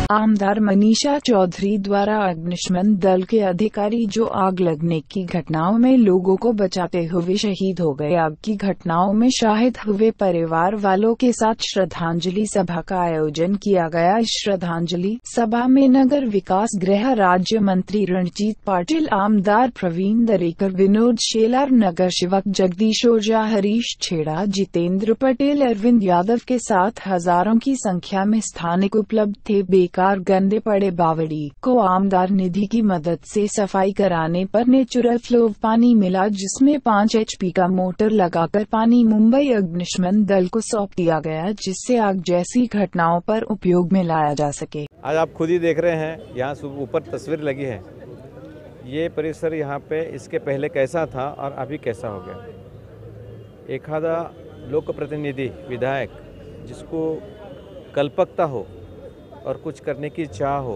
आमदार मनीषा चौधरी द्वारा अग्निशमन दल के अधिकारी जो आग लगने की घटनाओं में लोगों को बचाते हुए शहीद हो गए। आग की घटनाओं में शहीद हुए परिवार वालों के साथ श्रद्धांजलि सभा का आयोजन किया गया। इस श्रद्धांजलि सभा में नगर विकास गृह राज्य मंत्री रणजीत पाटिल, आमदार प्रवीण दरेकर, विनोद शेलार, नगर सेवक जगदीश ओझा, हरीश छेड़ा, जितेंद्र पटेल, अरविंद यादव के साथ हजारों की संख्या में स्थानिक उपलब्ध थे। बेकार गंदे पड़े बावड़ी को आमदार निधि की मदद से सफाई कराने पर नेचुरल फ्लो पानी मिला, जिसमें 5 HP का मोटर लगाकर पानी मुंबई अग्निशमन दल को सौंप दिया गया, जिससे आग जैसी घटनाओं पर उपयोग में लाया जा सके। आज आप खुद ही देख रहे हैं, यहाँ ऊपर तस्वीर लगी है। ये परिसर यहाँ पे इसके पहले कैसा था और अभी कैसा हो गया। एखादा लोक प्रतिनिधि, विधायक जिसको कल्पकता हो और कुछ करने की चाह हो,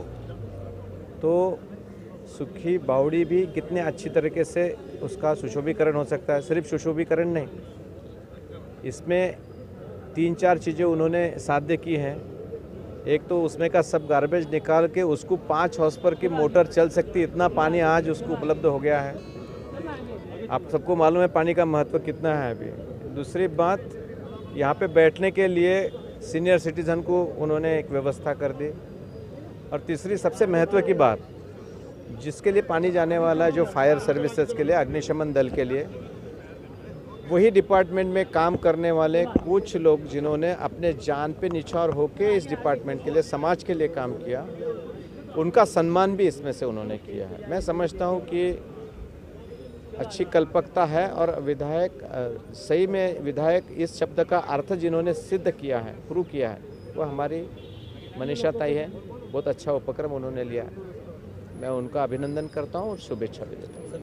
तो सूखी बावड़ी भी कितने अच्छी तरीके से उसका सुशोभीकरण हो सकता है। सिर्फ सुशोभीकरण नहीं, इसमें 3-4 चीज़ें उन्होंने साध्य की हैं। एक तो उसमें का सब गार्बेज निकाल के उसको 5 हॉर्स पावर की मोटर चल सकती, इतना पानी आज उसको उपलब्ध हो गया है। आप सबको मालूम है पानी का महत्व कितना है अभी। दूसरी बात, यहाँ पे बैठने के लिए सीनियर सिटीज़न को उन्होंने एक व्यवस्था कर दी। और तीसरी सबसे महत्व की बात, जिसके लिए पानी जाने वाला है, जो फायर सर्विसेज के लिए, अग्निशमन दल के लिए, वही डिपार्टमेंट में काम करने वाले कुछ लोग जिन्होंने अपने जान पे निछावर होके इस डिपार्टमेंट के लिए, समाज के लिए काम किया, उनका सम्मान भी इसमें से उन्होंने किया है। मैं समझता हूँ कि अच्छी कल्पकता है। और विधायक, सही में विधायक इस शब्द का अर्थ जिन्होंने सिद्ध किया है, प्रूव किया है, वो हमारी मनीषा ताई है। बहुत अच्छा उपक्रम उन्होंने लिया है। मैं उनका अभिनंदन करता हूँ और शुभेच्छा भी देता हूँ।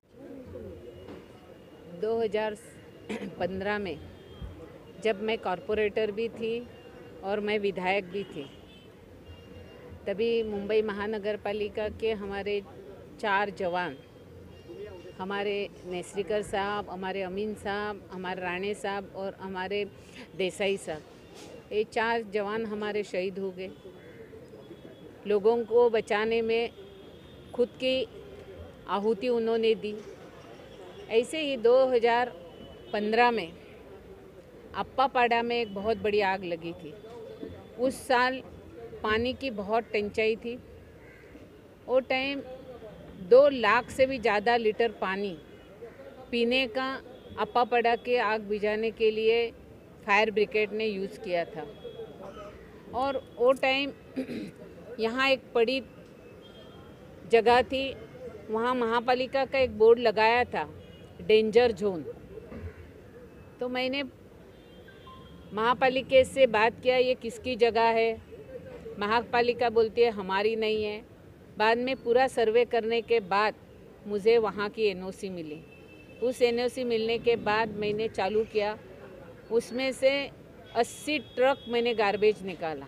2015 में जब मैं कॉरपोरेटर भी थी और मैं विधायक भी थी, तभी मुंबई महानगर पालिका के हमारे 4 जवान, हमारे नेसरीकर साहब, हमारे अमीन साहब, हमारे राणे साहब और हमारे देसाई साहब, ये 4 जवान हमारे शहीद हो गए। लोगों को बचाने में खुद की आहुति उन्होंने दी। ऐसे ही 2015 में अप्पापाड़ा में एक बहुत बड़ी आग लगी थी। उस साल पानी की बहुत टंचाई थी। वो टाइम 2 लाख से भी ज़्यादा लीटर पानी पीने का अप्पापाड़ा के आग बुझाने के लिए फायर ब्रिगेड ने यूज़ किया था। और वो टाइम यहाँ एक बड़ी जगह थी, वहाँ महापालिका का एक बोर्ड लगाया था, डेंजर जोन। तो मैंने महापालिका से बात किया, ये किसकी जगह है। महापालिका बोलती है हमारी नहीं है। बाद में पूरा सर्वे करने के बाद मुझे वहाँ की NOC मिली। उस NOC मिलने के बाद मैंने चालू किया। उसमें से 80 ट्रक मैंने गार्बेज निकाला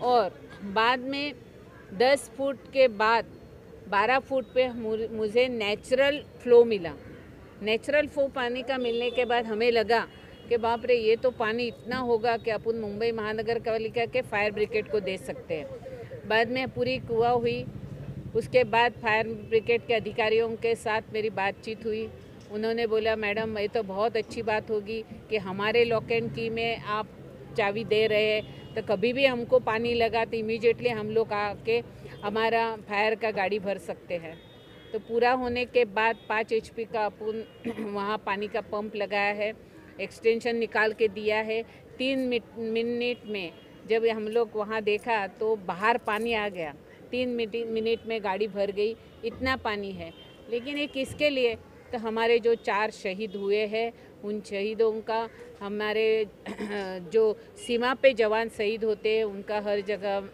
और बाद में 10 फुट के बाद 12 फुट पे मुझे नेचुरल फ्लो मिला। नेचुरल फ्लो पानी का मिलने के बाद हमें लगा कि बाप रे, ये तो पानी इतना होगा कि अपन मुंबई महानगर पालिका के फायर ब्रिगेड को दे सकते हैं। बाद में पूरी कुआं हुई। उसके बाद फायर ब्रिगेड के अधिकारियों के साथ मेरी बातचीत हुई। उन्होंने बोला, मैडम ये तो बहुत अच्छी बात होगी कि हमारे लॉक एंड की में आप चाबी दे रहे हैं, तो कभी भी हमको पानी लगा तो इमीडिएटली हम लोग आके हमारा फायर का गाड़ी भर सकते हैं। तो पूरा होने के बाद 5 HP का अपन वहाँ पानी का पंप लगाया है, एक्सटेंशन निकाल के दिया है। 3 मिनट में जब हम लोग वहाँ देखा तो बाहर पानी आ गया। 3 मिनट में गाड़ी भर गई, इतना पानी है। लेकिन ये किसके लिए? तो हमारे जो 4 शहीद हुए हैं, उन शहीदों का, हमारे जो सीमा पे जवान शहीद होते हैं उनका हर जगह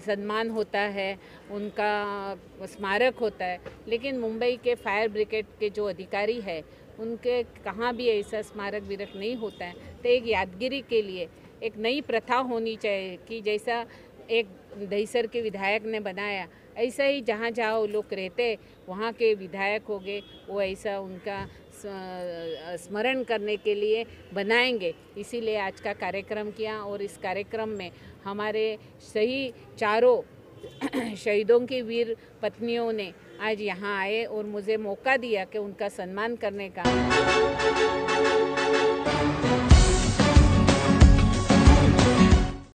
सम्मान होता है, उनका स्मारक होता है। लेकिन मुंबई के फायर ब्रिगेड के जो अधिकारी है, उनके कहाँ भी ऐसा स्मारक विरक नहीं होता है। तो एक यादगिरी के लिए एक नई प्रथा होनी चाहिए कि जैसा एक दहीसर के विधायक ने बनाया, ऐसा ही जहाँ जहाँ वो लोग रहते वहाँ के विधायक हो गए, वो ऐसा उनका स्मरण करने के लिए बनाएंगे। इसीलिए आज का कार्यक्रम किया और इस कार्यक्रम में हमारे सही चारों शहीदों की वीर पत्नियों ने आज यहाँ आए और मुझे मौका दिया कि उनका सम्मान करने का।